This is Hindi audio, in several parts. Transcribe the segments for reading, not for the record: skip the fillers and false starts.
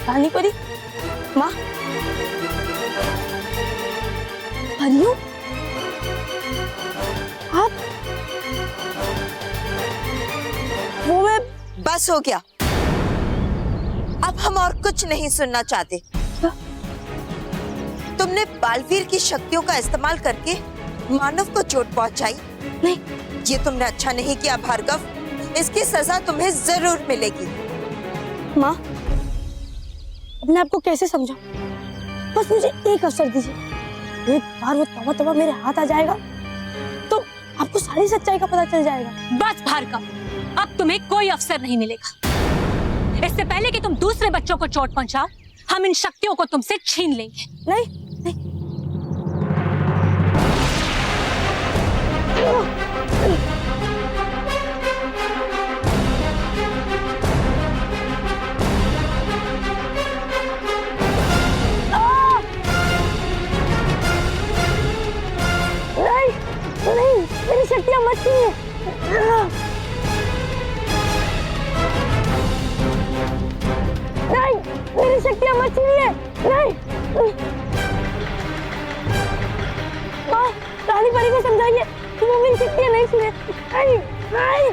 रानी परी, माँ, परियों, आप? वो मैं। बस हो गया, अब हम और कुछ नहीं सुनना चाहते। क्या? तुमने बालवीर की शक्तियों का इस्तेमाल करके मानव को चोट पहुंचाई। नहीं, ये तुमने अच्छा नहीं किया भार्गव, इसकी सजा तुम्हें जरूर मिलेगी। माँ, अपने आप को कैसे समझा? बस मुझे एक अवसर दीजिए, एक बार वो तवा तवा मेरे हाथ आ जाएगा तो आपको सारी सच्चाई का पता चल जाएगा। बस भार्गव, अब तुम्हें कोई अवसर नहीं मिलेगा। इससे पहले कि तुम दूसरे बच्चों को चोट पहुंचाओ, हम इन शक्तियों को तुमसे छीन लेंगे। नहीं, नहीं। नहीं, मेरी शक्तियां मत छीनिए। नहीं, मेरी शक्तियां मत छीनिए। नहीं। माँ, रानी परी को समझाइए कि वो मेरी शक्तियां नहीं छीने। नहीं, नहीं।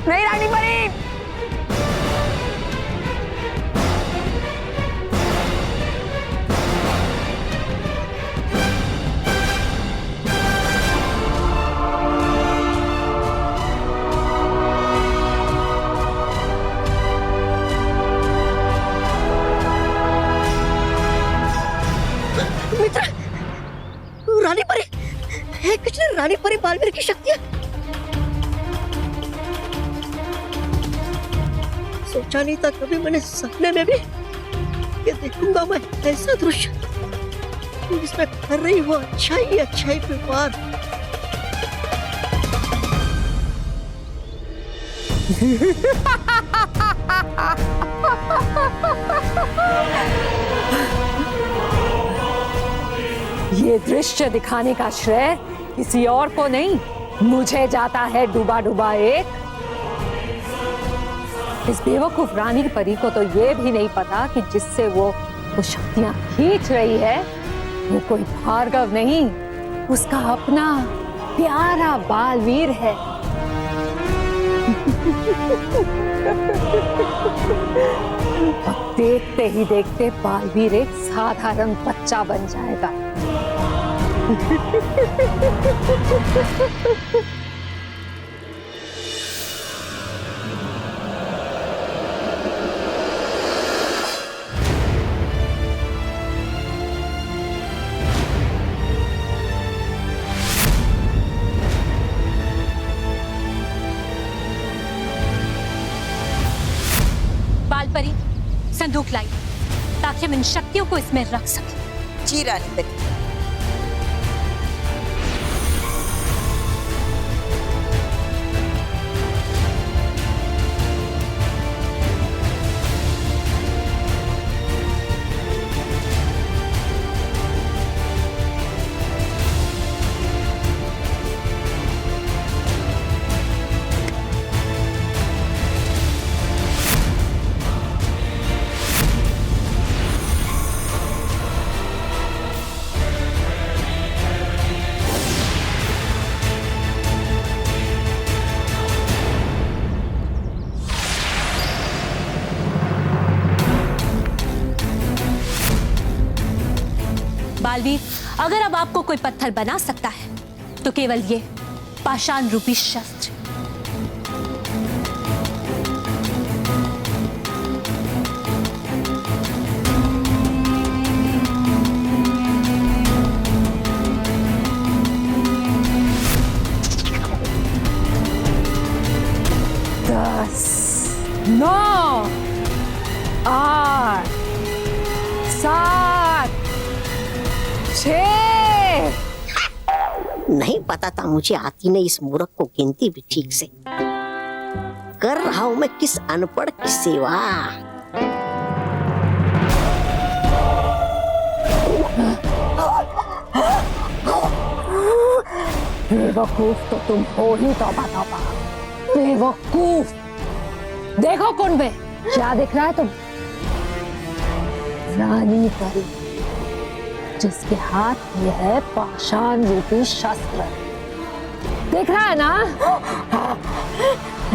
नहीं रानी परी। रानी परी, किसने रानी परी बालवीर की शक्तियां? सोचा नहीं था कभी मैंने सपने में भी ये देखूंगा मैं ऐसा दृश्य जिसमें कर रही हो अच्छाई पे पार। ये दृश्य दिखाने का श्रेय किसी और को नहीं, मुझे जाता है। डूबा डूबा एक इस बेवकूफ रानी परी को तो ये भी नहीं पता कि जिससे वो शक्तियां खींच रही है वो कोई भार्गव नहीं, उसका अपना प्यारा बालवीर है। अब देखते ही देखते बालवीर एक साधारण बच्चा बन जाएगा। बालपरी, संदूक लाई ताकि हम इन शक्तियों को इसमें रख सकें। जी रानी परी। बालवीर, अगर अब आपको कोई पत्थर बना सकता है तो केवल ये पाषाण रूपी शस्त्र। नौ, आठ, सात, छह। नहीं पता था मुझे आती नहीं इस मूर्ख को गिनती भी ठीक से। कर रहा हूं मैं किस अनपढ़ की सेवा। बेवकूफ तो तुम हो ही, तौबा तौबा, बेवकूफ। देखो कुंड में क्या दिख रहा है तुम? रानी परी, जिसके हाथ में है पाषाण रूपी शस्त्र, दिख रहा है ना?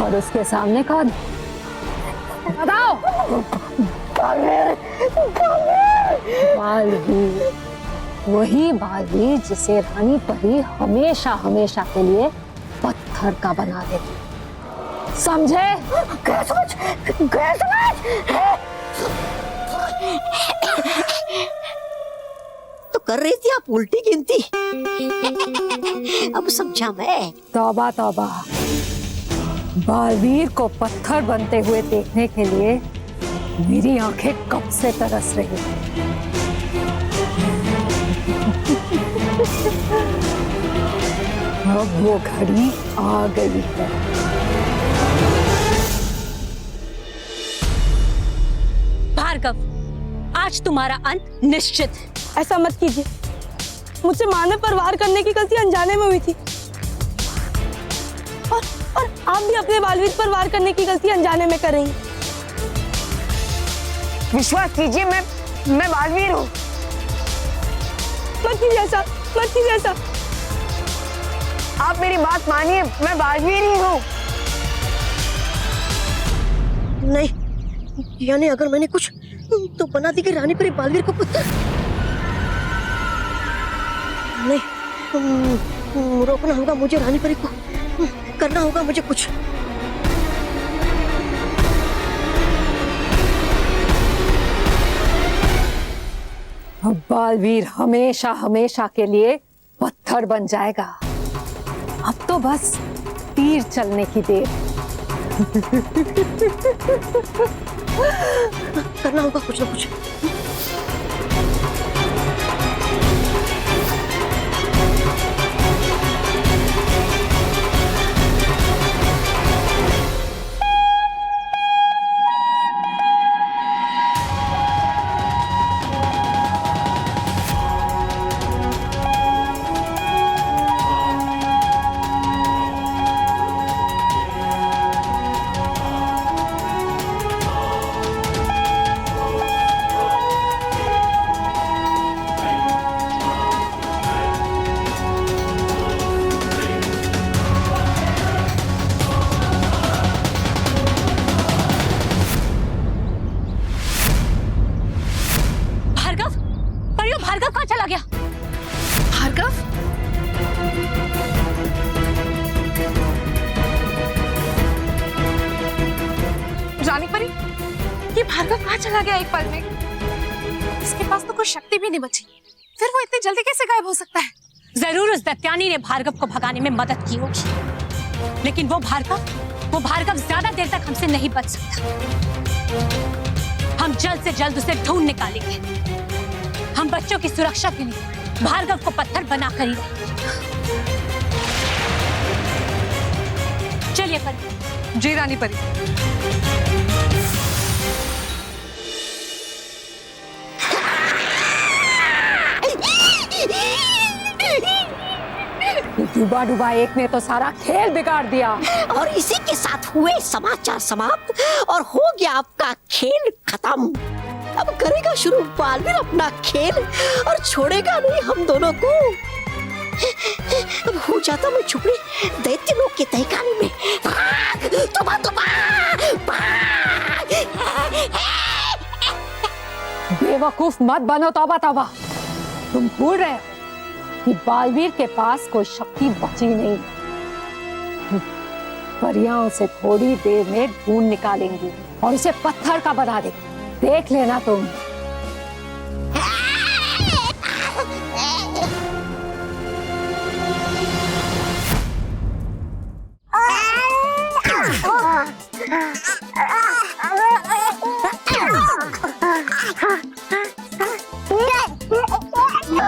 और उसके सामने कौन? बताओ। बालवीर, वही बालवीर जिसे रानी परी हमेशा हमेशा के लिए पत्थर का बना देती, समझे? तो कर रही थी आप उल्टी गिनती। अब समझा मैं। तौबा तौबा, बालवीर को पत्थर बनते हुए देखने के लिए मेरी आंखें कब से तरस रही हैं। अब वो घड़ी आ गई है। भार्गव, आज तुम्हारा अंत निश्चित है। ऐसा मत कीजिए, मुझसे मानव पर वार करने की गलती अनजाने में हुई थी, और आप भी अपने बालवीर पर वार करने की गलती अनजाने में कर रही हैं। विश्वास कीजिए, मैं बालवीर हूँ। मत कीजिए ऐसा, मत कीजिए ऐसा। आप मेरी बात मानिए, मैं बालवीर ही हूँ। नहीं, यानी अगर मैंने कुछ तो बना दी कि रानी परी बालवीर को पुत्र। नहीं, रोकना होगा मुझे रानी परी को, करना होगा मुझे कुछ। अब बालवीर हमेशा हमेशा के लिए पत्थर बन जाएगा। अब तो बस तीर चलने की देर। करना होगा कुछ ना कुछ। भार्गव कहाँ चला गया? भार्गव? रानी परी, ये भार्गव कहाँ चला गया एक पल में? इसके पास तो कोई शक्ति भी नहीं बची, फिर वो इतनी जल्दी कैसे गायब हो सकता है? जरूर उस दैत्यानी ने भार्गव को भगाने में मदद की होगी, लेकिन वो भार्गव ज्यादा देर तक हमसे नहीं बच सकता। हम जल्द से जल्द उसे ढूंढ निकालेंगे। हम बच्चों की सुरक्षा के लिए भार्गव को पत्थर बना कर ही रहेंगे। चलिए परी। जी रानी परी। डूबा डूबा एक ने तो सारा खेल बिगाड़ दिया। और इसी के साथ हुए समाचार समाप्त और हो गया आपका खेल खत्म। अब करेगा शुरू बालवीर अपना खेल और छोड़ेगा नहीं हम दोनों को। अब हो जाता मैं छुपड़ी दैत्य लोग के तहखाने में। भाग, तोबा तोबा, भाग। बेवकूफ मत बनो, तौबा तौबा। तुम भूल रहे हो कि बालवीर के पास कोई शक्ति बची नहीं। परियां उसे थोड़ी देर में ढूंढ निकालेंगी और उसे पत्थर का बना देंगी। देख लेना तुम।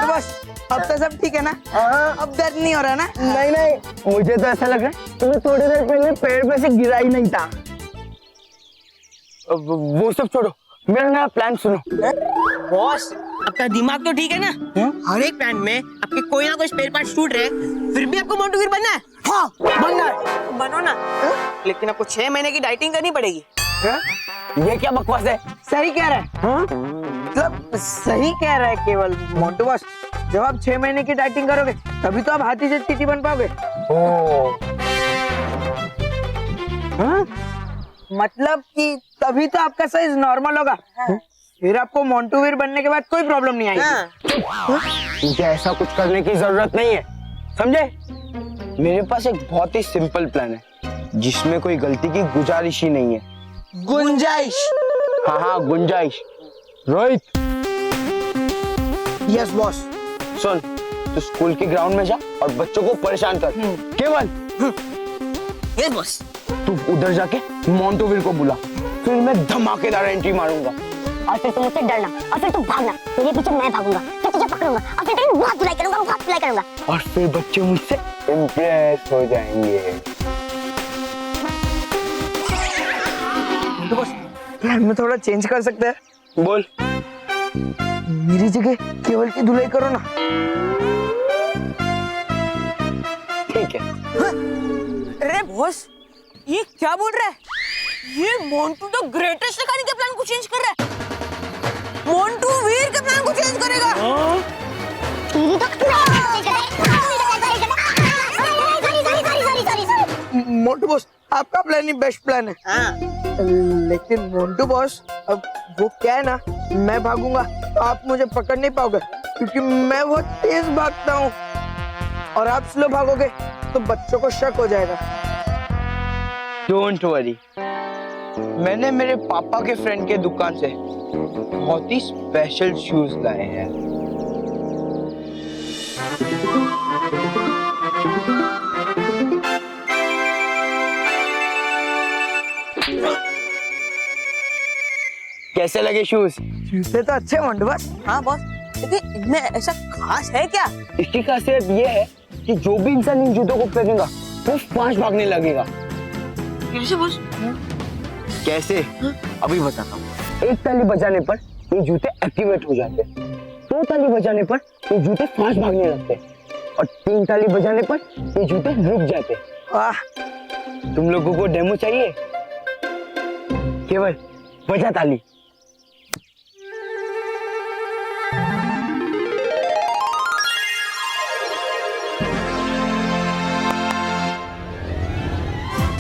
बस अब तो सब ठीक है ना? अब दर्द नहीं हो रहा ना? नहीं नहीं, मुझे तो ऐसा लग रहा है तुम्हें थोड़ी देर पहले पेड़ पे से गिरा ही नहीं था। वो सब छोड़ो, मेरा नया प्लान सुनो। बॉस, आपका दिमाग तो ठीक है ना? हर एक प्लान में आपके कोई ना कोई स्पेयर पार्ट टूट रहे हैं, फिर भी आपको मोंटू वीर बनना है? हाँ बनना है। बनो ना, लेकिन आपको 6 महीने की डाइटिंग करनी पड़ेगी। हाँ? ये क्या बकवास है? सही कह रहा है। हाँ? मतलब सही कह रहा है केवल मोंटू बॉस। जब आप 6 महीने की डाइटिंग करोगे तभी तो आप हाथी से चींटी बन पाओगे। ओ हाँ? मतलब कि तभी तो आपका साइज नॉर्मल होगा। फिर आपको मोंटू वीर बनने के बाद कोई प्रॉब्लम नहीं आएगी। मुझे ऐसा कुछ करने की जरूरत नहीं है, समझे? मेरे पास एक बहुत ही सिंपल प्लान है जिसमें कोई गलती की गुजारिश ही नहीं है। गुंजाइश। हाँ गुंजाइश। Rohit yes boss. सुन, तू स्कूल के ग्राउंड में जा और बच्चों को परेशान कर। केवल यस बॉस। तू उधर जाके मोंटू वीर को बुला, फिर मैं धमाकेदार एंट्री मारूंगा। और फिर तुम मुझसे डरना और फिर तुम भागना, मेरे पीछे मैं भागूंगा, फिर तुझे पकड़ूंगा और फिर तेरी बहुत धुलाई करूंगा, बहुत धुलाई करूंगा। और फिर बच्चे मुझसे इम्प्रेस हो जाएंगे। मोंटू बॉस, प्लान में थोड़ा चेंज कर सकते हैं? बोल। मेरी जगह केवल की धुलाई करो ना। ठीक है। अरे बॉस, ये क्या बोल रहा है? ये मोंटू तो ग्रेटेस्ट दिखाने के प्लान को चेंज कर रहा है। मोंटू वीर के प्लान को चेंज करेगा। मोंटू बॉस, आपका प्लान ही बेस्ट प्लान है। लेकिन मोंटू बॉस, अब वो क्या है ना, मैं भागूंगा तो आप मुझे पकड़ नहीं पाओगे क्योंकि मैं बहुत तेज भागता हूँ, और आप स्लो भागोगे तो बच्चों को शक हो जाएगा। डोंट वरी, मैंने मेरे पापा के फ्रेंड के दुकान से बहुत ही स्पेशल शूज लाए हैं। कैसे लगे शूज? जूते तो अच्छे मोंटू बॉस। हाँ बॉस, लेकिन इनमें ऐसा खास है क्या? इसकी खासियत ये है कि जो भी इंसान इन जूतों को पहनेगा वो फास्ट भागने लगेगा। कैसे बॉस? कैसे? अभी बताता हूँ। एक ताली बजाने पर ये जूते एक्टिवेट हो जाते हैं, 2 ताली बजाने पर ये जूते फास्ट भागने लगते हैं, और 3 ताली बजाने पर ये जूते रुक जाते हैं। वाह, तुम लोगों को डेमो चाहिए? केवल बजा ताली।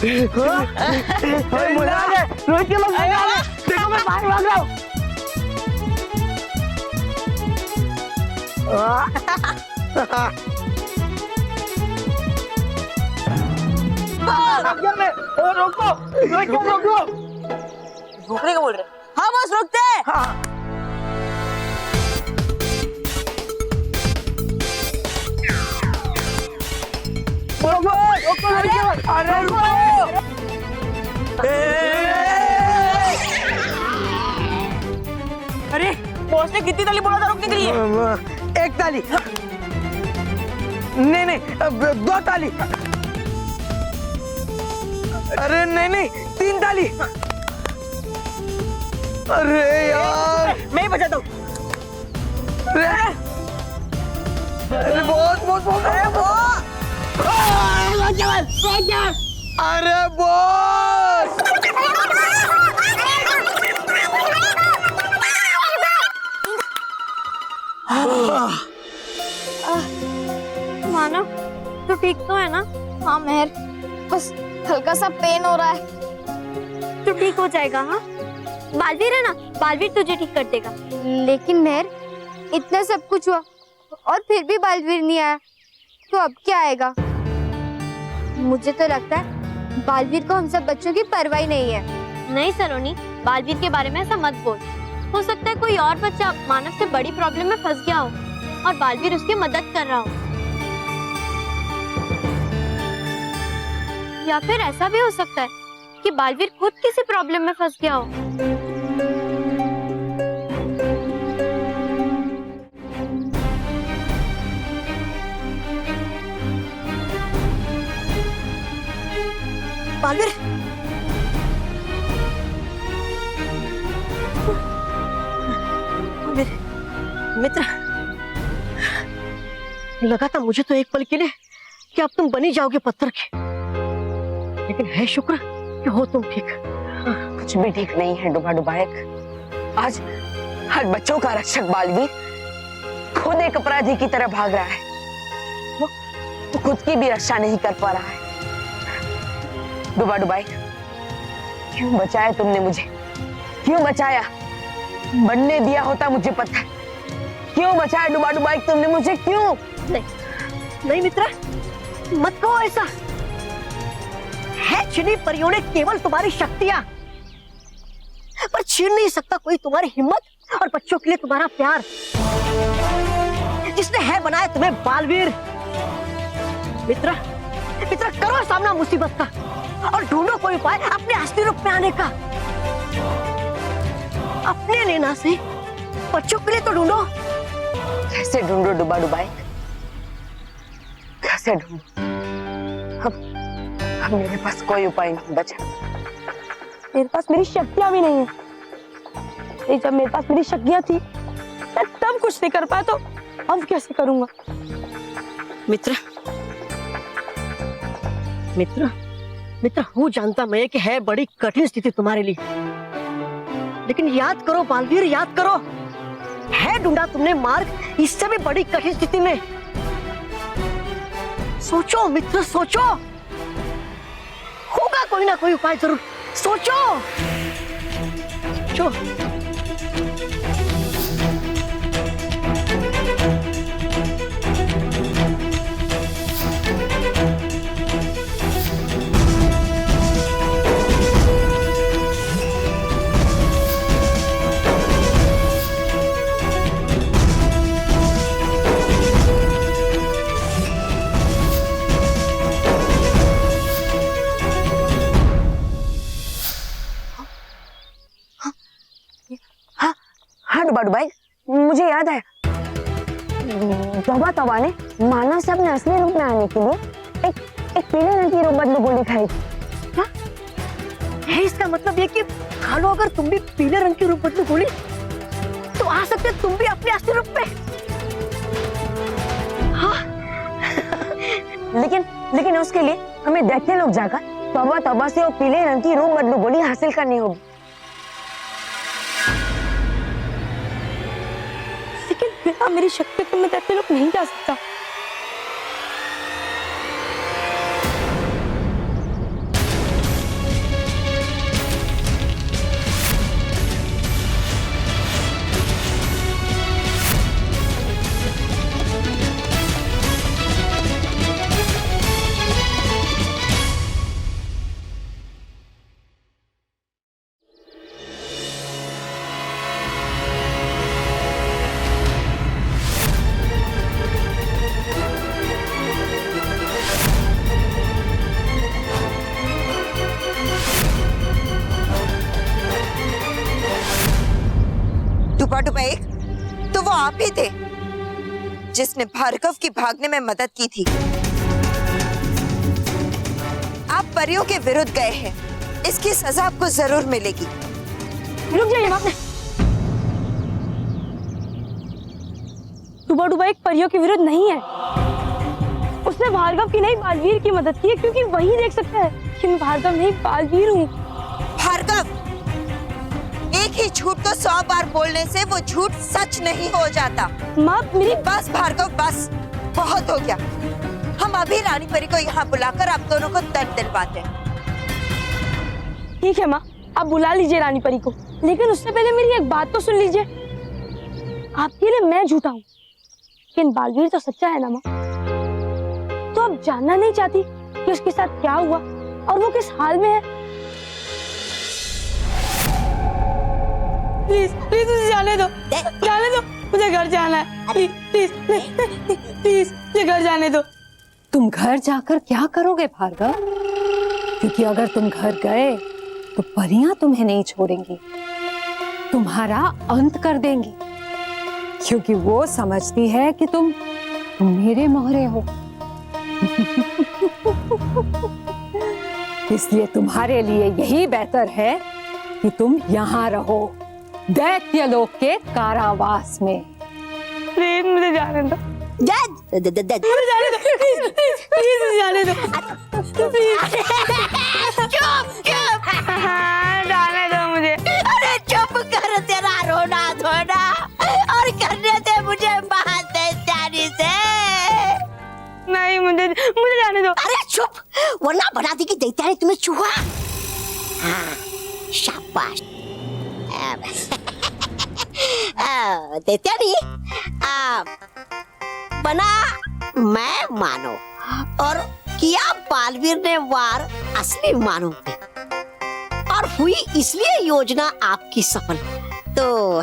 रोहित के लोग देखो, मैं बाहर भाग रहा हूँ। रोको, रोहित को रोको। रोकने को बोल रहे? हाँ बस रोकते हैं। हाँ। रोको, अरे रुको। अरे बॉस ने कितनी ताली बोला था रोकने के लिए? 1 ताली। नहीं, 2 ताली। अरे नहीं, 3 ताली। अरे यार, मैं ही बजाता हूँ। अरे बहुत अरे बॉस, मानो तो ठीक तो है ना? हाँ मेहर, बस हल्का सा पेन हो रहा है। तो ठीक हो जाएगा। हाँ, बालवीर है ना, बालवीर तुझे ठीक कर देगा। लेकिन मेहर, इतना सब कुछ हुआ और फिर भी बालवीर नहीं आया, तो अब क्या आएगा? मुझे तो लगता है बालवीर को हम सब बच्चों की परवाह नहीं है। नहीं सलोनी, बालवीर के बारे में ऐसा मत बोल। हो सकता है कोई और बच्चा मानव से बड़ी प्रॉब्लम में फंस गया हो और बालवीर उसकी मदद कर रहा हो, या फिर ऐसा भी हो सकता है कि बालवीर खुद किसी प्रॉब्लम में फंस गया हो। बालवीर, मित्र, लगा था मुझे तो एक पल के लिए कि अब तुम बनी जाओगे पत्थर के, लेकिन है शुक्र कि हो तुम ठीक। कुछ भी ठीक नहीं है डुबा डुबायक। आज हर बच्चों का रक्षक बालवीर खुद एक अपराधी की तरह भाग रहा है। वो तो खुद की भी रक्षा नहीं कर पा रहा है। डुबा डुबायक, क्यों बचाया तुमने मुझे? क्यों बचाया? बनने दिया होता मुझे पत्थर। क्यों बचाया डुबा डुबायक तुमने मुझे? क्यों? नहीं मित्रा, मत कहो ऐसा। है छिनी परियों ने केवल तुम्हारी शक्तियां, पर छीन नहीं सकता कोई तुम्हारी हिम्मत और बच्चों के लिए तुम्हारा प्यार। जिसने है बनाया तुम्हें बालवीर। मित्रा, मित्रा करो सामना मुसीबत का और ढूंढो कोई उपाय अपने असली रूप में आने का। अपने लेना से बच्चों के लिए तो ढूंढो। कैसे ढूंढो डुबा डुबायक? कैसे ढूंढो? अब मेरे पास कोई उपाय नहीं बचा। मेरे पास मेरी शक्तियां भी नहीं है। जब मेरे पास मेरी शक्तियां थी मैं तब कुछ नहीं कर पाया, तो अब कैसे करूंगा? मित्रा, मित्रा, मित्रा, वो जानता मैं कि है बड़ी कठिन स्थिति तुम्हारे लिए, लेकिन याद करो बालवीर, याद करो, है ढूंढा तुमने मार्ग इससे भी बड़ी कठिन स्थिति में। सोचो मित्र, सोचो, होगा कोई ना कोई उपाय जरूर। सोचो, सोचो। डुबा डुबायक, मुझे याद है तोबा तोबा ने मानव से अपने असली रूप में आने के लिए एक पीले रंग की बदलू गोली खाई थी। है इसका मतलब ये कि खालो अगर तुम भी पीले रंग की रूप बदलू गोली तो आ सकते तुम भी अपने असली रूप में। हाँ। लेकिन उसके लिए हमें दैत्य लोग जाकर तोबा तोबा से वो पीले रंग की रूप बदलू गोली हासिल करनी होगी। बिना मेरी शक्ति को मैं दैत्य लोग नहीं जा सकता। डुबा डुबायक, तो वो आप ही थे जिसने भार्गव की भागने में मदद की थी। आप परियों के विरुद्ध गए हैं, इसकी सजा आपको जरूर मिलेगी। रुक जाइए माँ। डुबा डुबायक परियों के विरुद्ध नहीं है। उसने भार्गव की नहीं बालवीर की मदद की है, क्योंकि वही देख सकता है कि मैं भार्गव नहीं बालवीर हूँ। भार्गव, एक ही झूठ को 100 बार बोलने से वो झूठ सच नहीं हो जाता। माँ मेरी बस भार्गव, बस बहुत हो गया। हम अभी रानी परी को यहाँ बुलाकर आप दोनों को दर्द दिलवाते हैं। ठीक है माँ, आप बुला लीजिए रानी परी को, लेकिन उससे पहले मेरी एक बात तो सुन लीजिए। आपके लिए मैं झूठा हूँ, लेकिन बालवीर तो सच्चा है ना माँ? तो आप जानना नहीं चाहती कि उसके साथ क्या हुआ और वो किस हाल में है? प्लीज प्लीज मुझे जाने दो, मुझे घर जाना है। प्लीज प्लीज प्लीज मुझे घर जाने दो। तुम घर जाकर क्या करोगे भार्गव? क्योंकि अगर तुम घर गए तो परियां तुम्हें नहीं छोड़ेंगी, तुम्हारा अंत कर देंगी, क्योंकि वो समझती है कि तुम मेरे मोहरे हो। इसलिए तुम्हारे लिए यही बेहतर है कि तुम यहाँ रहो, दैत्यलोक के कारावास में। प्लीज मुझे जाने दो, मुझे जाने दो, प्लीज मुझे जाने दो, जाने दो मुझे। अरे चुप कर, तेरा रोना धोना और करने दे मुझे बाहर देवत्यानी से। नहीं, मुझे जाने दो। अरे चुप, वरना बना दी कि देवत्यानी तुम्हें चूहा। हाँ, शाबाश। देवत्यानी, बना मैं मानो और किया बालवीर ने वार असली मानो पे, और हुई इसलिए योजना आपकी सफल। तो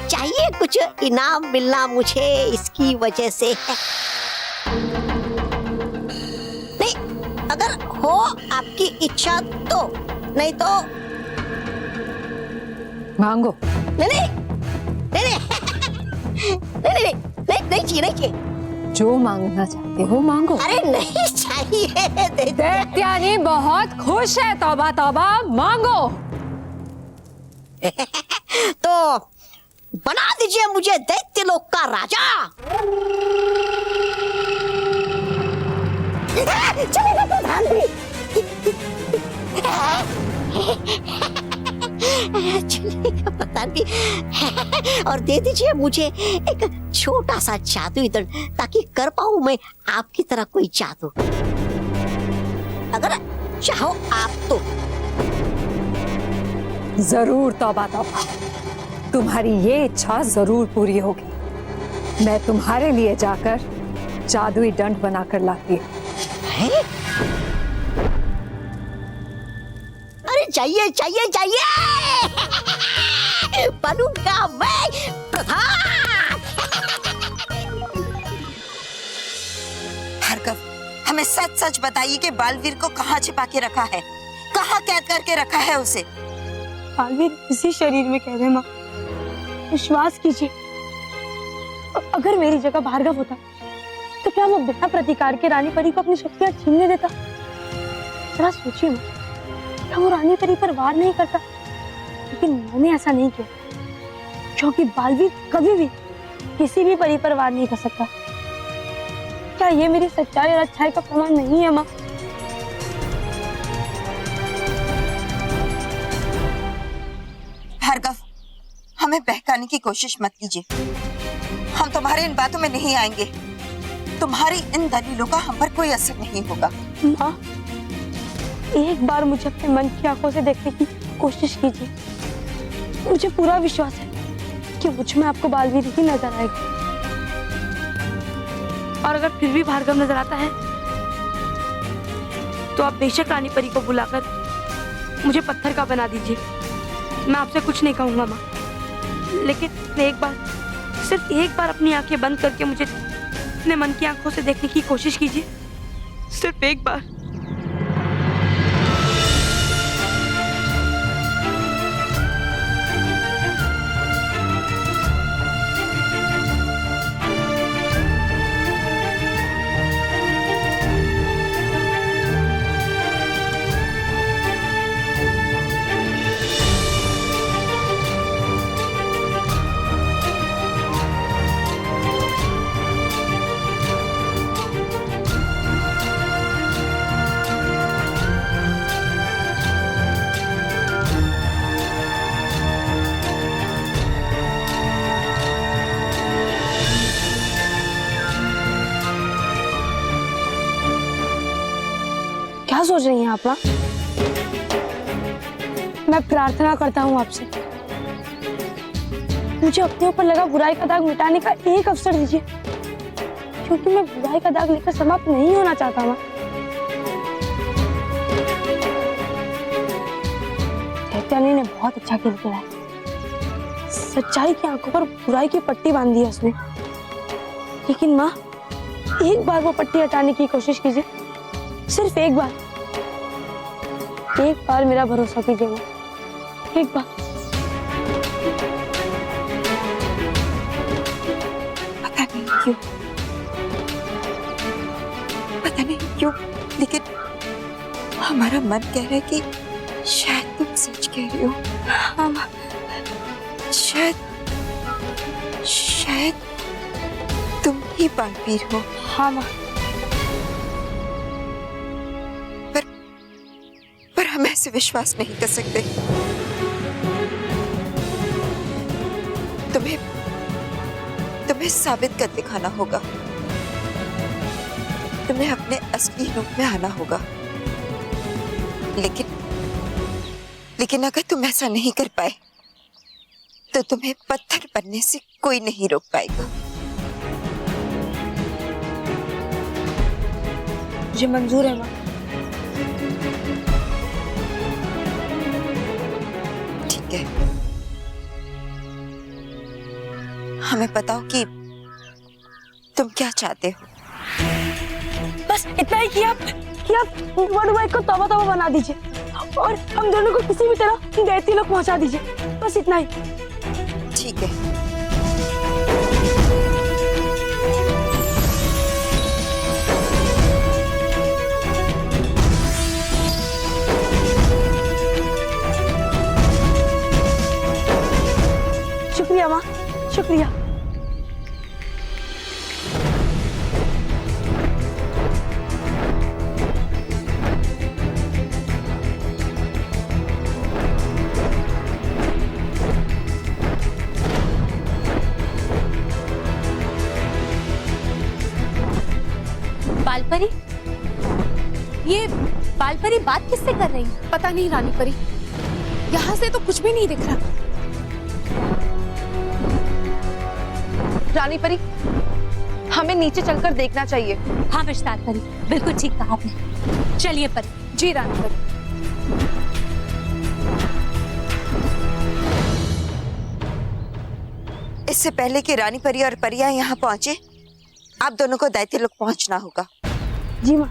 चाहिए कुछ इनाम मिलना मुझे इसकी वजह से। नहीं, अगर हो आपकी इच्छा तो, नहीं तो मांगो। नहीं नहीं नहीं नहीं नहीं नहीं नहीं चाहिए, नहीं चाहिए। जो मांगना चाहते हो मांगो। अरे नहीं चाहिए। देवत्यानी बहुत खुश है, तौबा तौबा, मांगो। तो बना दीजिए मुझे दैत्य लोक का राजा। चलेगा प्रधान भी। चलेगा प्रधान भी। और दे दीजिए मुझे एक छोटा सा जादुई दंड, ताकि कर पाऊं मैं आपकी तरह कोई जादू, अगर चाहो आप तो। जरूर तौबा तौबा, तुम्हारी ये इच्छा जरूर पूरी होगी। मैं तुम्हारे लिए जाकर जादुई दंड बनाकर लाती हूँ। अरे चाहिए चाहिए चाहिए। बनूंगा मैं प्रधान। भार्गव, हमें सच सच बताइए कि बालवीर को कहाँ छिपा के रखा है, कहाँ कैद करके रखा है उसे? बालवीर इसी शरीर में कैद है माँ, विश्वास कीजिए। अगर मेरी जगह भार्गव होता तो क्या वो बिना प्रतिकार के रानी परी को अपनी शक्तियां छीनने देता? जरा सोचिए माँ, क्या वो रानी परी पर वार नहीं करता? लेकिन मैंने ऐसा नहीं किया, क्योंकि बालवीर कभी भी किसी भी परी पर वार नहीं कर सकता। क्या ये मेरी सच्चाई और अच्छाई का प्रमाण नहीं है माँ? भार्गव, हमें बहकाने की कोशिश मत कीजिए। हम तुम्हारे इन बातों में नहीं आएंगे। तुम्हारी इन दलीलों का हम पर कोई असर नहीं होगा। माँ, एक बार मुझे अपने मन की आंखों से देखने की कोशिश कीजिए। मुझे पूरा विश्वास है कि मुझ में आपको बालवीर ही नजर आएगा। और अगर फिर भी भार्गव नजर आता है तो आप बेशक रानी परी को बुलाकर मुझे पत्थर का बना दीजिए। मैं आपसे कुछ नहीं कहूंगा माँ, लेकिन एक बार, सिर्फ एक बार अपनी आंखें बंद करके मुझे अपने मन की आंखों से देखने की कोशिश कीजिए। सिर्फ एक बार। क्या सोच रही हैं आप माँ? मैं प्रार्थना करता हूँ आपसे, मुझे अपने ऊपर लगा बुराई का दाग मिटाने का एक अवसर दीजिए, क्योंकि मैं बुराई का दाग लेकर समाप्त नहीं होना चाहता माँ। देवत्यानी ने बहुत अच्छा खेल खेला है। सच्चाई की आंखों पर बुराई की पट्टी बांध दी है उसने। लेकिन माँ, एक बार वो पट्टी हटाने की कोशिश कीजिए, सिर्फ एक बार। एक बार मेरा भरोसा कीजिए माँ, एक बार। पता नहीं क्यों, पता नहीं क्यों, लेकिन हमारा मन कह रहा है कि शायद तुम सच कह रही हो। हम शायद ही बालवीर हो। हाँ माँ। पर हम ऐसे विश्वास नहीं कर सकते। तुम्हें साबित कर दिखाना होगा। तुम्हें अपने असली रूप में आना होगा। लेकिन अगर तुम ऐसा नहीं कर पाए तो तुम्हें पत्थर बनने से कोई नहीं रोक पाएगा। मुझे मंजूर है माँ। ठीक है, हमें बताओ कि तुम क्या चाहते हो। बस इतना ही कि आप बड़ू भाई को तौबा तौबा बना दीजिए और हम दोनों को किसी भी तरह दैती लोग पहुंचा दीजिए। बस इतना ही। ठीक है। शुक्रिया माँ, शुक्रिया। बालपरी, ये बालपरी बात किससे कर रही है? पता नहीं रानी परी, यहाँ से तो कुछ भी नहीं दिख रहा। रानी परी, हमें नीचे चलकर देखना चाहिए। हाँ विस्तार परी, बिल्कुल ठीक कहा आपने। चलिए परी। जी रानी परी। इससे पहले कि रानी परी और परियां यहाँ पहुंचे, आप दोनों को दैत्य लोग पहुंचना होगा। जी माँ।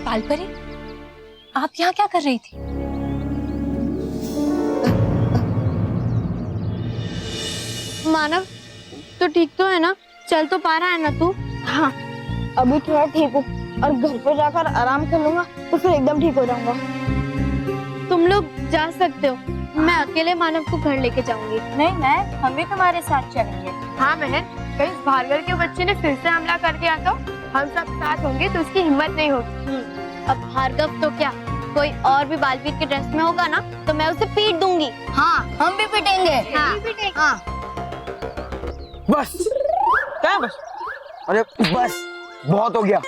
बालपरी, आप यहाँ क्या कर रही थी? मानव, तो ठीक तो है ना? चल तो पा रहा है ना तू? हाँ, अभी थोड़ा ठीक हूँ और घर पे जाकर आराम कर लूंगा तो फिर एकदम ठीक हो जाऊंगा। तुम लोग जा सकते हो, मैं अकेले मानव को घर लेके जाऊंगी। नहीं मैं, हम भी तुम्हारे साथ चलेंगे। हाँ बहन, कहीं भार्गव के बच्चे ने फिर से हमला कर दिया तो हम सब साथ होंगे तो उसकी हिम्मत नहीं होगी। अब भार्गव तो क्या, कोई और भी बालवीर के ड्रेस में होगा ना तो मैं उसे पीट दूंगी। हाँ, हम भी पीटेंगे। हाँ। बस क्या बस? अरे बस बहुत हो गया।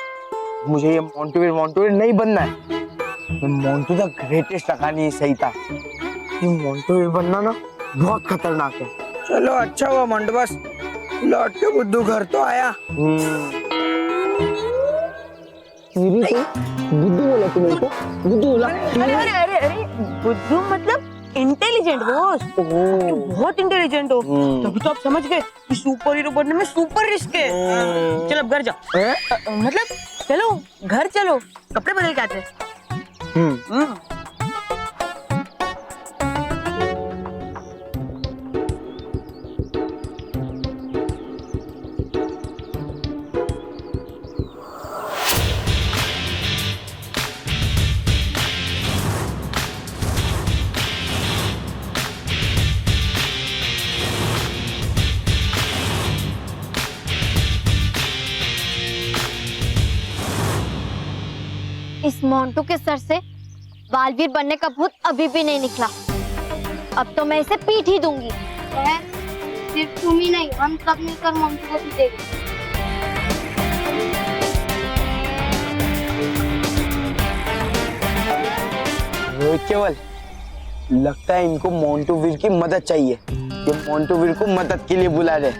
मुझे ये मोंटूवीर नहीं बनना है। मोंटू द ग्रेटेस्ट कहानी सही था। ये मोंटूवीर बनना ना बहुत खतरनाक है। चलो अच्छा हुआ मोंटू बॉस, लौट के बुद्धू घर तो आया। बुद्धू बोला तुमने को? बुद्धू बोला? अरे बुद्धू मतलब इंटेलिजेंट बॉस। बहुत इंटेलिजेंट हो, तभी तो आप समझ गए कि सुपर हीरो बनने में सुपर रिस्क है। चलो अब घर जाओ। मतलब चलो घर चलो, कपड़े बदल के आते हैं। इस मोंटू के सर से बालवीर बनने का भूत अभी भी नहीं निकला। अब तो मैं इसे पीट ही दूंगी। सिर्फ तुम ही नहीं, हम सब मिलकर मोंटू को पीटेंगे। रोहित केवल, लगता है इनको मोंटूवीर की मदद चाहिए। ये मोंटूवीर को मदद के लिए बुला रहे,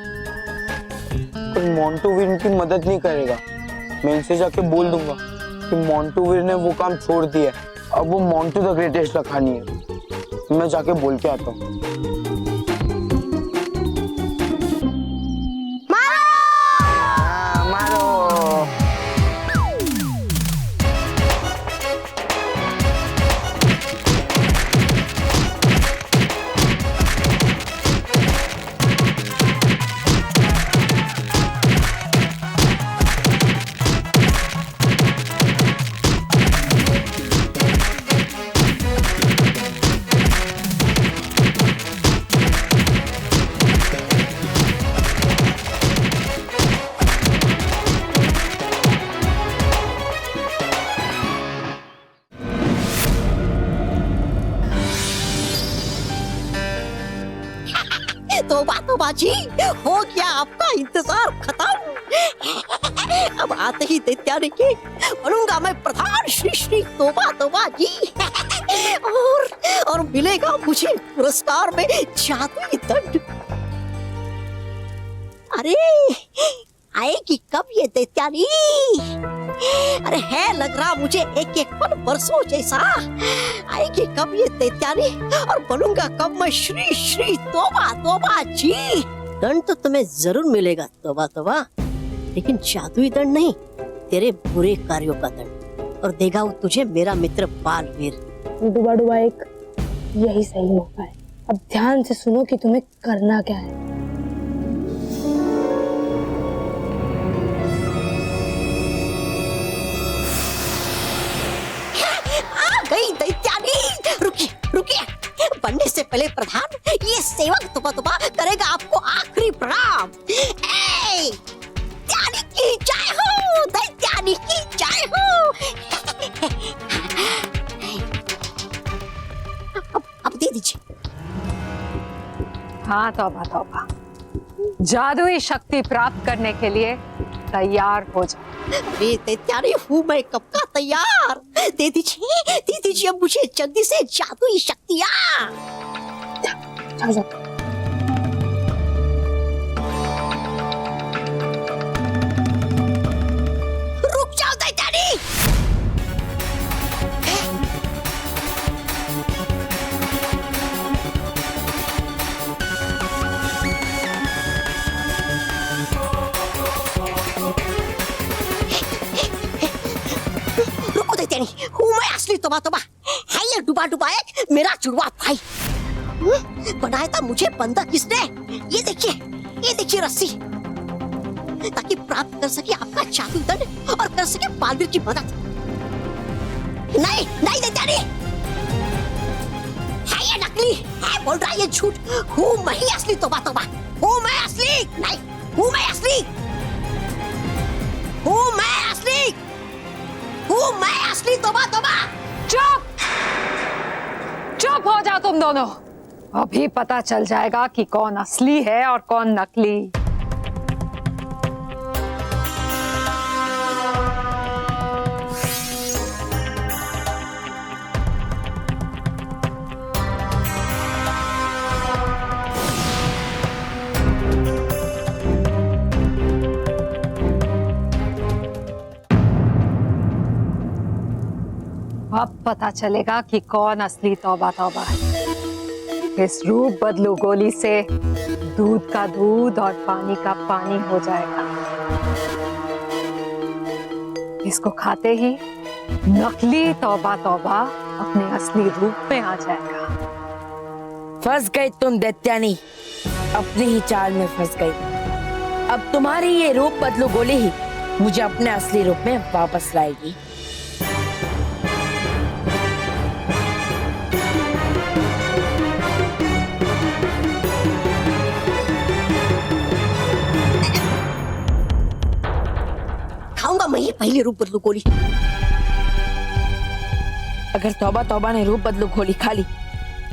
पर मोंटूवीर इनकी मदद नहीं करेगा। मैं इनसे जाके बोल दूंगा कि मोंटूवीर ने वो काम छोड़ दिया, अब वो मोंटू द ग्रेटेस्ट कहानी है। मैं जाके बोल के आता हूँ। तौबा तौबा जी, हो गया आपका इंतजार खत्म। अब आते ही दैत्यानी के बनूंगा मैं प्रधान, श्री श्री तौबा तौबा जी। और मिलेगा मुझे पुरस्कार में जादुई दंड। अरे आएगी कब ये दैत्यानी? अरे है लग रहा मुझे एक एक पल बरसों जैसा। आएगी कब ये दैत्यानी और बनूंगा कब मैं श्री श्री तौबा तौबा जी। दंड तो तुम्हें जरूर मिलेगा तौबा तौबा, लेकिन जादुई दंड नहीं, तेरे बुरे कार्यों का दंड। और देगा वो तुझे मेरा मित्र बालवीर। डुबा डुबा एक यही सही मौका है। अब ध्यान से सुनो कि तुम्हें करना क्या है। गई दैत्यानी, रुकिए रुकिए, बनने से पहले प्रधान ये सेवक तुबा तुबा करेगा आपको आखिरी प्रणाम। दैत्यानी की जय हो, दैत्यानी की जय हो। अब दे दीजिए। हाँ तौबा तौबा, जादुई शक्ति प्राप्त करने के लिए तैयार हो जाओ। अरे दैत्यानी हूँ मैं कब का तैयार। दे दीजिए अब मुझे जल्दी से जादुई शक्तियाँ। जाओ जाओ। रुक जाओ दैत्यानी। हूँ मैं असली तौबा तौबा, है ये डुबा डुबा एक मेरा जुड़वा भाई। बनाया था मुझे बंदा किसने? ये देखिए रस्सी, ताकि प्राप्त कर सके आपका जादुई दंड और कर सके बालवीर की मदद। नहीं नहीं दैत्यानी, है ये नकली, है बोल रहा है ये झूठ। हूँ मैं ही असली तौबा तौबा, हूँ मैं असली। नहीं, हूँ मैं असली, हूँ मैं असली, हूँ मैं असली तौबा तौबा। चुप हो जाओ तुम दोनों। अभी पता चल जाएगा कि कौन असली है और कौन नकली। अब पता चलेगा कि कौन असली तौबा तौबा है। इस रूप बदलू गोली से दूध का दूध और पानी का पानी हो जाएगा। इसको खाते ही नकली तौबा तौबा अपने असली रूप में आ जाएगा। फंस गई तुम दैत्यानी, अपनी ही चाल में फंस गई। अब तुम्हारी ये रूप बदलू गोली ही मुझे अपने असली रूप में वापस लाएगी। खाऊंगा मैं ये पहली रूप बदलू गोली। अगर तौबा तौबा ने रूप बदलू गोली खा ली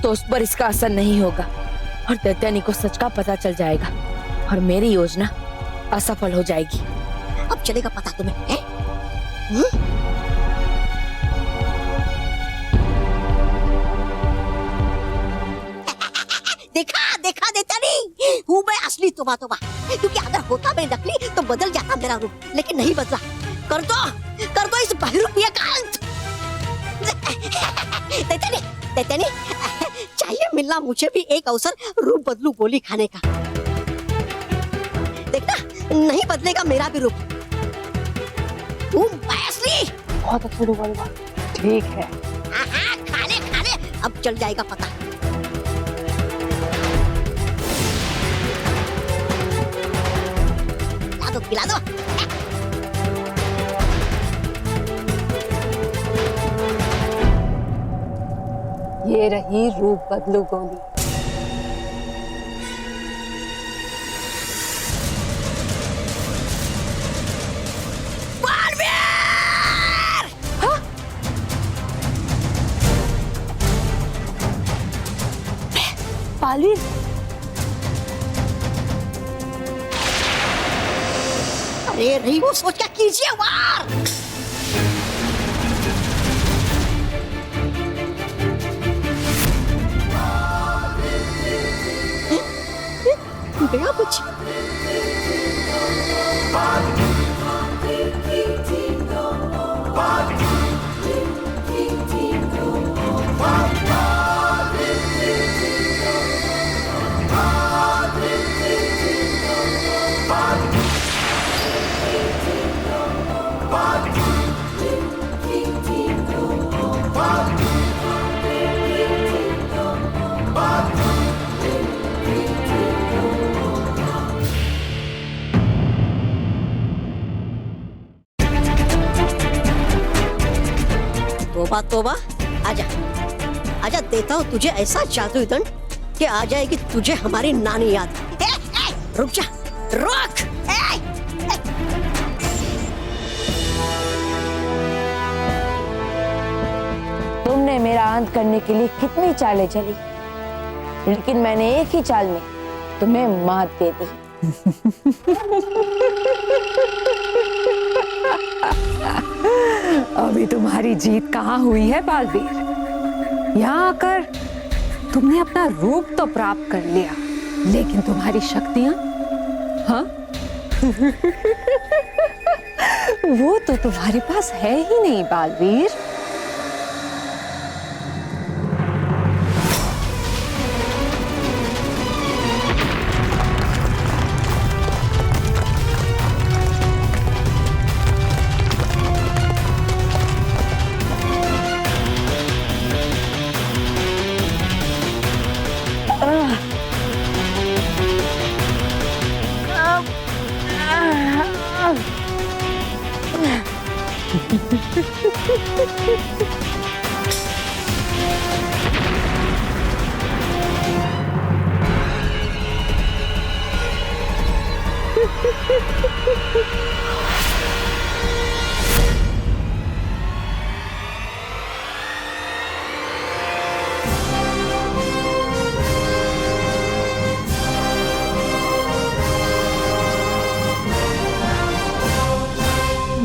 तो उस पर इसका असर नहीं होगा और दैत्यानी को सच का पता चल जाएगा और मेरी योजना असफल हो जाएगी। अब चलेगा पता तुम्हें, है? देखा दैत्यानी, हूँ मैं असली तौबा तौबा। क्योंकि अगर होता मैं नकली तो बदल जाता मेरा रूप, लेकिन नहीं बदला। कर दो इस बहरूपिया का अंत। दैत्यानी, चाहिए मिलना मुझे भी एक अवसर रूप बदलू गोली खाने का। देखना नहीं बदलेगा मेरा भी रूप। असली बहुत अच्छा डुबा डुबा। ठीक है, खाने अब चल जाएगा पता। खिला दो। ये रही रूप बदलू गोली। बालवीर, अरे नहीं, वो सोच क्या कीजिए वार। गया बच्ची। तोबा तोबा, आजा आजा, देता हूँ तुझे ऐसा जादुई दंड कि आ जाएगी तुझे हमारी नानी याद। रुक जा, रुक। तुमने मेरा अंत करने के लिए कितनी चालें चली, लेकिन मैंने एक ही चाल में तुम्हें मात दे दी। अभी तुम्हारी जीत कहाँ हुई है बालवीर? यहाँ आकर तुमने अपना रूप तो प्राप्त कर लिया, लेकिन तुम्हारी शक्तियां, हाँ? वो तो तुम्हारे पास है ही नहीं बालवीर।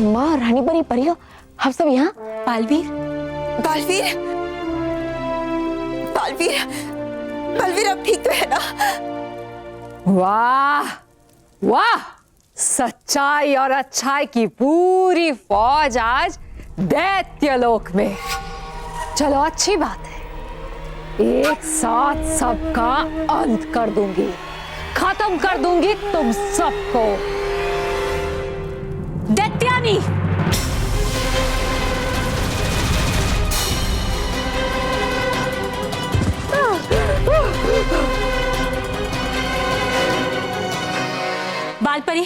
माँ, रानी परी, परियो, हम सब यहाँ। बालवीर, बालवीर, बालवीर, बालवीर अब ठीक तो है ना? वाह वाह, सच्चाई और अच्छाई की पूरी फौज आज दैत्यलोक में। चलो अच्छी बात है, एक साथ सबका अंत कर दूंगी, खत्म कर दूंगी तुम सबको। दैत्यानी, बालपरी,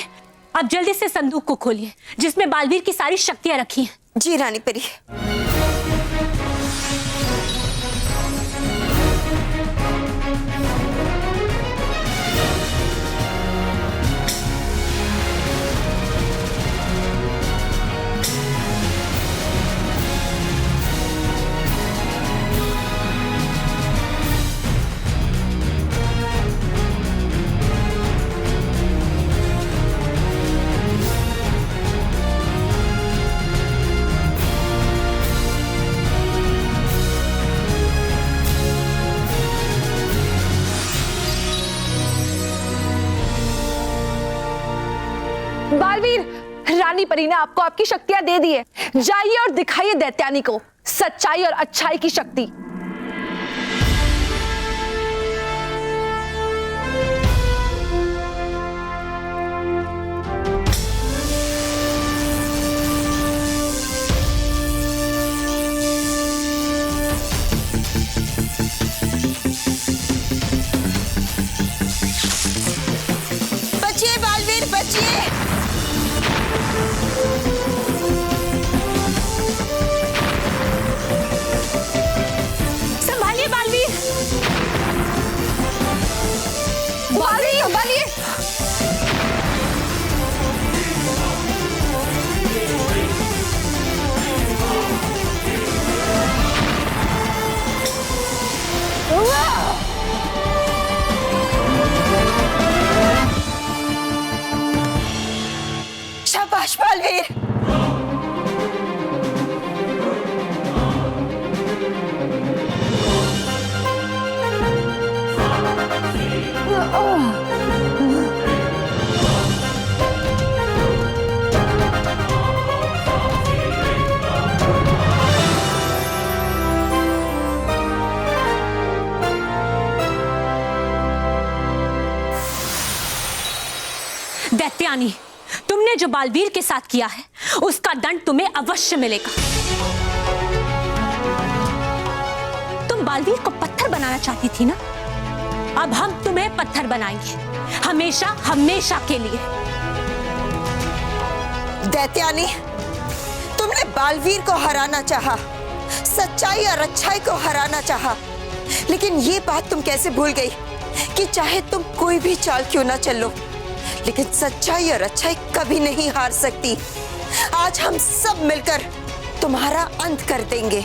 आप जल्दी से संदूक को खोलिए जिसमें बालवीर की सारी शक्तियां रखी हैं। जी रानी परी। बालवीर, रानी परी ने आपको आपकी शक्तियां दे दी है। जाइए और दिखाइए दैत्यानी को सच्चाई और अच्छाई की शक्ति। बचिए बालवीर, बचिए। दैत्यानी, तुमने जो बालवीर के साथ किया है उसका दंड तुम्हें अवश्य मिलेगा। तुम बालवीर को पत्थर बनाना चाहती थी ना, अब हम तुम्हें पत्थर बनाएंगे, हमेशा हमेशा के लिए। दैत्यानी, तुमने बालवीर को हराना चाहा, सच्चाई और अच्छाई को हराना चाहा, लेकिन ये बात तुम कैसे भूल गई कि चाहे तुम कोई भी चाल क्यों ना चलो, लेकिन सच्चाई और अच्छाई कभी नहीं हार सकती। आज हम सब मिलकर तुम्हारा अंत कर देंगे।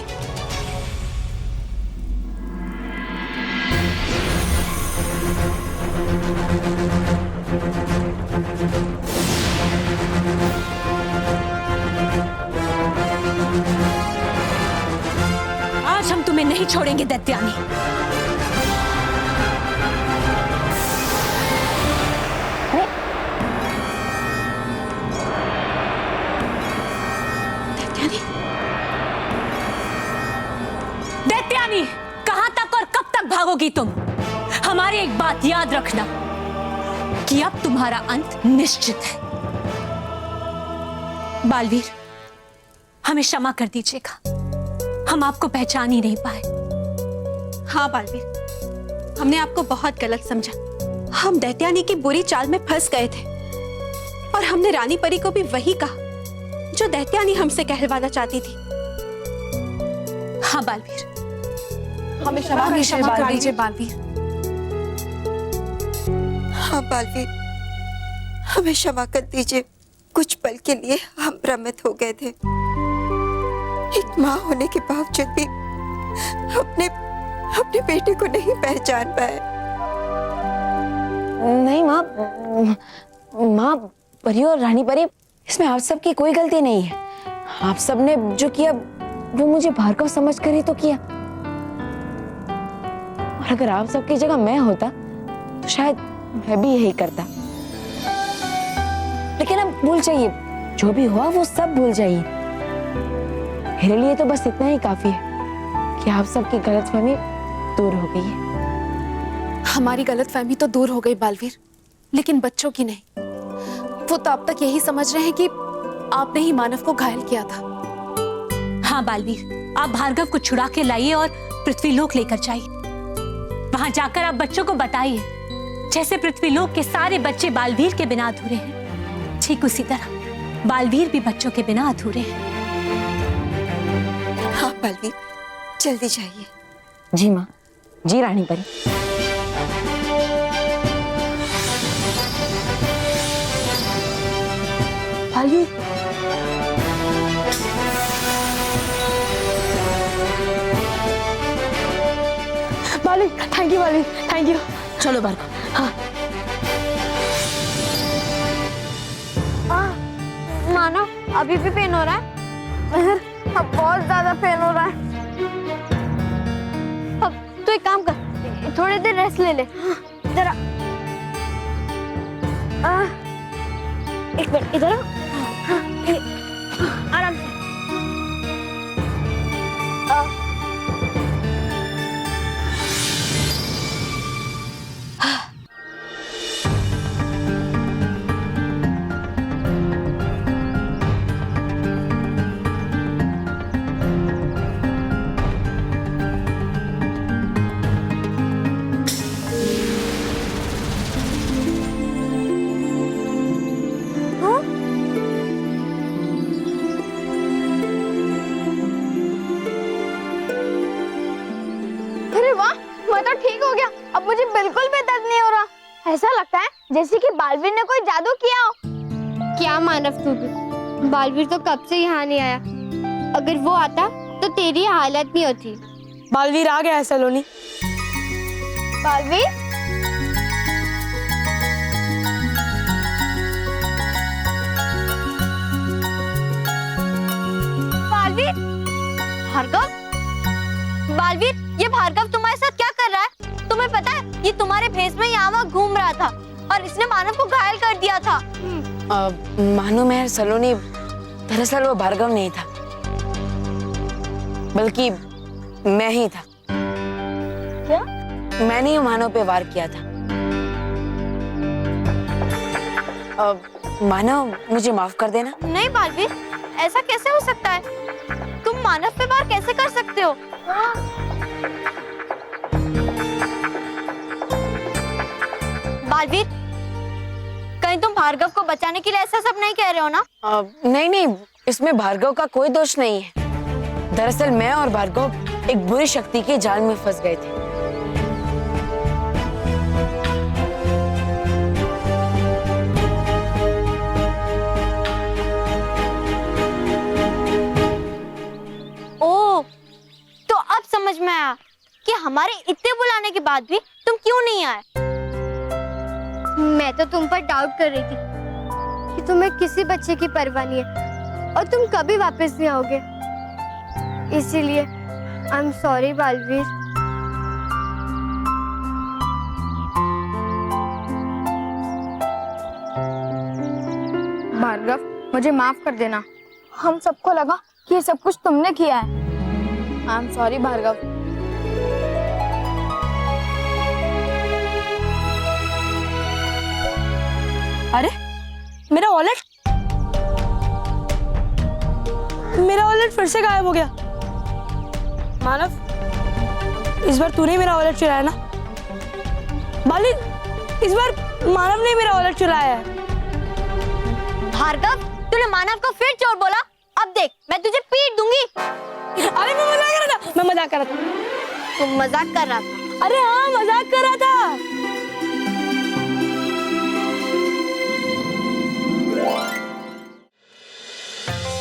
आज हम तुम्हें नहीं छोड़ेंगे दैत्यानी। दैत्यानी, कहां तक और कब तक भागोगी तुम? हमारी एक बात याद रखना कि अब तुम्हारा अंत निश्चित है। बालवीर, हमें क्षमा कर दीजिएगा, हम आपको पहचान ही नहीं पाए। हाँ बालवीर, हमने आपको बहुत गलत समझा। हम दैत्यानी की बुरी चाल में फंस गए थे और हमने रानी परी को भी वही कहा जो दैत्यानी हमसे कहलवाना चाहती थी। हाँ बालवीर, हमें क्षमा कर दीजिए बालवीर। हाँ बालवीर, हमें क्षमा कर दीजिए। कुछ पल के लिए हम भ्रमित हो गए थे। एक माँ होने के बावजूद भी अपने बेटे को नहीं पहचान पाए। नहीं माँ, माँ परी और रानी परी, इसमें आप सबकी कोई गलती नहीं है। आप सबने जो किया वो मुझे भार्गव समझ कर ही तो किया, और अगर आप सबकी जगह मैं होता तो शायद मैं भी यही करता। लेकिन अब भूल जाइए, जो भी हुआ वो सब भूल जाइए। मेरे लिए तो बस इतना ही काफी है कि आप सबकी गलतफहमी दूर हो गई है। हमारी गलतफहमी तो दूर हो गई बालवीर, लेकिन बच्चों की नहीं। वो तो अब तक यही समझ रहे हैं कि आपने ही मानव को घायल किया था। हाँ बालवीर, आप भार्गव को छुड़ा के लाइए और पृथ्वीलोक लेकर जाइए। वहां जाकर आप बच्चों को बताइए, जैसे पृथ्वीलोक के सारे बच्चे बालवीर के बिना अधूरे हैं, ठीक उसी तरह बालवीर भी बच्चों के बिना अधूरे हैं। हाँ बालवीर, जल्दी जाइए। जी माँ, जी रानी परी। Baalveer, Baalveer, thank you Baalveer, thank you. चलो भार्गव। हाँ मानो अभी भी पेन हो रहा है? अब बहुत ज्यादा पेन हो रहा है। अब तू एक काम कर, थोड़ी देर रेस्ट ले ले जरा। एक मिनट इधर आराम से। मैं तो ठीक हो गया, अब मुझे बिल्कुल भी दर्द नहीं हो रहा। ऐसा लगता है जैसे कि बालवीर ने कोई जादू किया हो। क्या मानव तू भी? बालवीर तो कब से यहाँ नहीं आया। अगर वो आता तो तेरी हालत नहीं होती। बालवीर आ गया है सलोनी। बालवीर, बालवीर, भार्गव, बालवीर, ये भार्गव तुम्हारे साथ क्या कर रहा है? तुम्हें पता है ये तुम्हारे भेष में यहाँ वहाँ घूम रहा था और इसने मानव को घायल कर दिया था। मानो मेहर सलोनी, दरअसल वो भार्गव नहीं था, बल्कि मैं ही था। क्या? मैंने ही मानव पे वार किया था। मानव, मुझे माफ कर देना। नहीं बालवीर, ऐसा कैसे हो सकता है? तुम मानव पे वार कैसे कर सकते हो? बालवीर, कहीं तुम भार्गव को बचाने के लिए ऐसा सब नहीं कह रहे हो ना? नहीं नहीं, इसमें भार्गव का कोई दोष नहीं है। दरअसल मैं और भार्गव एक बुरी शक्ति के जाल में फंस गए थे। ओह, तो अब समझ में आया कि हमारे इतने बुलाने के बाद भी तुम क्यों नहीं आए। मैं तो तुम पर डाउट कर रही थी कि तुम्हें किसी बच्चे की परवाह नहीं है और तुम कभी वापस नहीं आओगे, इसीलिए I am sorry Balveer. Bhargav, मुझे माफ कर देना। हम सबको लगा कि ये सब कुछ तुमने किया है। I am sorry Bhargav. अरे मेरा वॉलेट फिर से गायब हो गया। मानव, इस बार तूने मेरा वॉलेट चुराया ना? बाली, इस बार मानव ने मेरा वॉलेट चुराया है। भार्गव, तूने मानव को फिर चोर बोला। अब देख, मैं तुझे पीट दूंगी। अरे मैं मजाक कर रहा था, मैं मजाक कर रहा था। तुम मजाक कर रहा था? अरे हाँ, मजाक कर रहा था।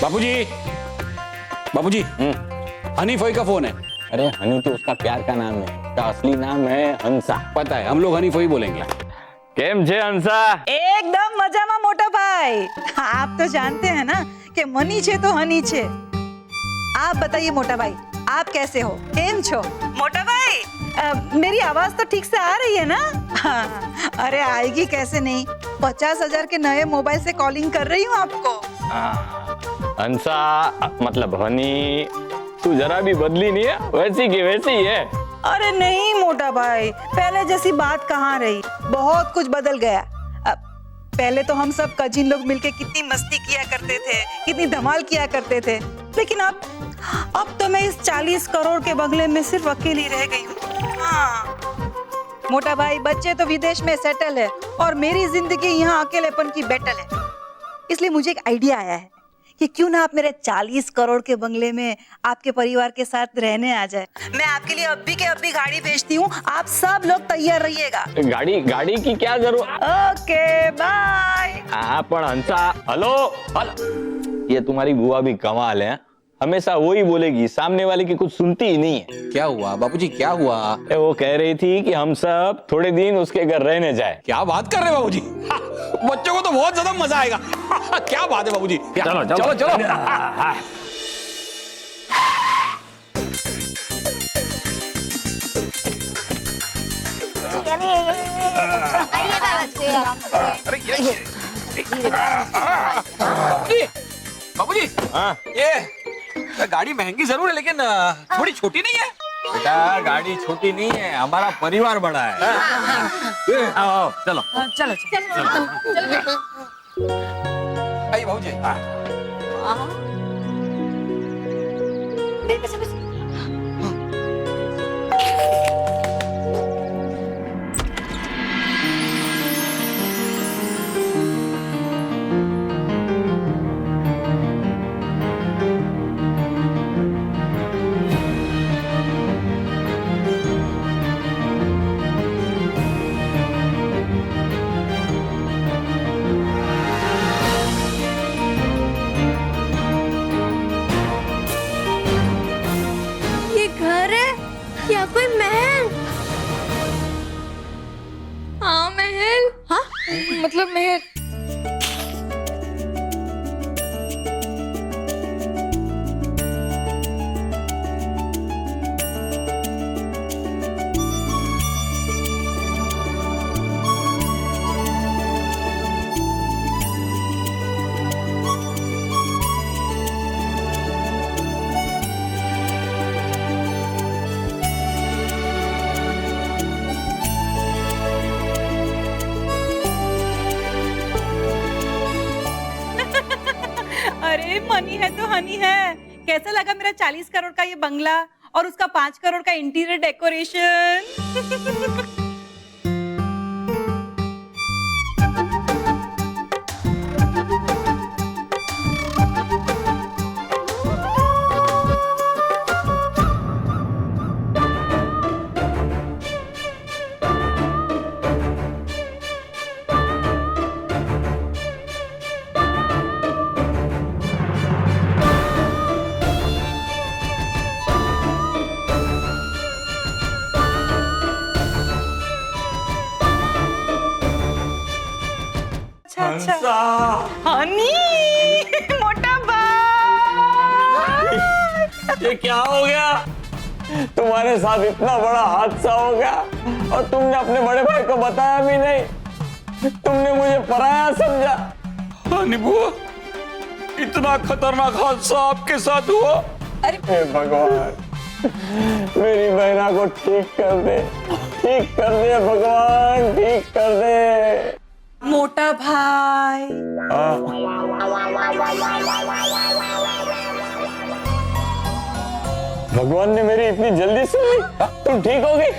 बाबूजी, बाबूजी, हनी फोई का फोन है। अरे हनी तो उसका प्यार का नाम है, उसका असली नाम है हंसा। पता है, हम लोग हनी फोई बोलेंगे। केम छे हंसा? एकदम मजामा मोटा भाई। आप तो जानते हैं ना कि मनी छे तो हनी छे। आप बताइए मोटा भाई, आप कैसे हो? केम छो? मोटा भाई, मेरी आवाज तो ठीक से आ रही है ना? हाँ, अरे आएगी कैसे नहीं, 50,000 के नए मोबाइल से कॉलिंग कर रही हूँ आपको। हंसा मतलब हनी, तू जरा भी बदली नहीं है, वैसी की वैसी ही है। अरे नहीं मोटा भाई, पहले जैसी बात कहाँ रही, बहुत कुछ बदल गया। पहले तो हम सब कजिन लोग मिलके कितनी मस्ती किया करते थे, कितनी धमाल किया करते थे, लेकिन अब तो मैं इस 40 करोड़ के बंगले में सिर्फ अकेली रह गई हूँ। हाँ मोटा भाई, बच्चे तो विदेश में सेटल है और मेरी जिंदगी यहाँ अकेलेपन की बैटल है। इसलिए मुझे एक आइडिया आया है कि क्यों ना आप मेरे 40 करोड़ के बंगले में आपके परिवार के साथ रहने आ जाए। मैं आपके लिए अभी के अभी गाड़ी भेजती हूँ, आप सब लोग तैयार रहिएगा। गाड़ी की क्या जरूरत? Okay bye. हाँ पर हंसा, हेलो, ये तुम्हारी बुआ भी कमाल है, हमेशा वो ही बोलेगी, सामने वाले की कुछ सुनती ही नहीं है। क्या हुआ बाबूजी, क्या हुआ? वो कह रही थी कि हम सब थोड़े दिन उसके घर रहने जाए। क्या बात कर रहे हैं बाबूजी? बच्चों को तो बहुत ज्यादा मजा आएगा। क्या बात है बाबूजी? चलो चलो चलो। बाबूजी, हाँ ये गाड़ी महंगी जरूर है लेकिन थोड़ी छोटी नहीं है? बेटा गाड़ी छोटी नहीं है, हमारा परिवार बड़ा है। आओ चलो चलो चलो। आइए बाबूजी। या कोई महल? हाँ महल। हाँ मतलब महल। कहानी है। कैसा लगा मेरा 40 करोड़ का ये बंगला और उसका 5 करोड़ का इंटीरियर डेकोरेशन? अच्छा हनी, मोटा भाई, ये क्या हो गया? तुम्हारे साथ इतना बड़ा हादसा हो गया और तुमने अपने बड़े भाई को बताया भी नहीं। तुमने मुझे पराया समझा। हनी बुआ, इतना खतरनाक हादसा आपके साथ हुआ? हे भगवान, मेरी बहना को ठीक कर दे, ठीक कर दे भगवान, ठीक कर दे। मोटा भाई, भगवान ने मेरी इतनी जल्दी सुन ली। तुम ठीक हो गई?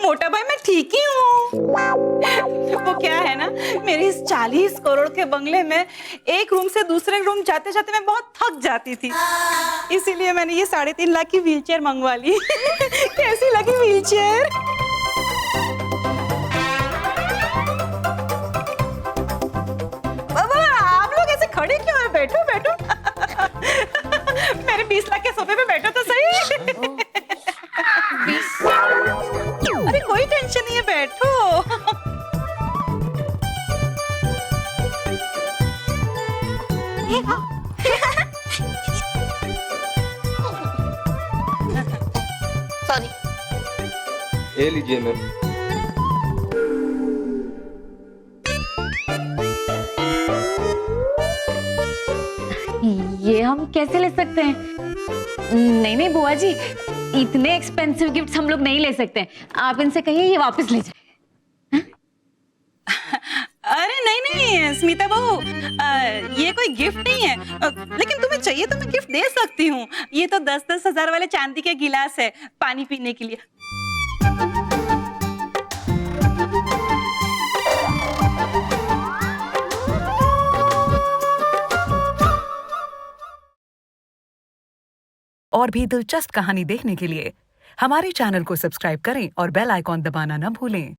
मोटा भाई मैं ठीक ही हूँ। वो क्या है ना, मेरे इस 40 करोड़ के बंगले में एक रूम से दूसरे रूम जाते जाते मैं बहुत थक जाती थी, इसीलिए मैंने ये 3.5 लाख की व्हीलचेयर मंगवा ली। कैसी लगी व्हीलचेयर? आप लोग ऐसे खड़े क्यों हैं? बैठो बैठो। मेरे 20 लाख के सोफे पे बैठो तो सही। अरे कोई टेंशन नहीं है, बैठो। सॉरी। ये लीजिए मैम। ये हम कैसे ले सकते हैं? नहीं नहीं बुआ जी, इतने एक्सपेंसिव गिफ्ट्स हम लोग नहीं ले सकते। आप इनसे कहिए ये वापस ले जाए। अरे नहीं नहीं स्मिता बहू, ये कोई गिफ्ट नहीं है, लेकिन तुम्हें चाहिए तो मैं गिफ्ट दे सकती हूँ। ये तो 10-10 हजार वाले चांदी के गिलास है पानी पीने के लिए। और भी दिलचस्प कहानी देखने के लिए हमारे चैनल को सब्सक्राइब करें और बेल आइकॉन दबाना न भूलें।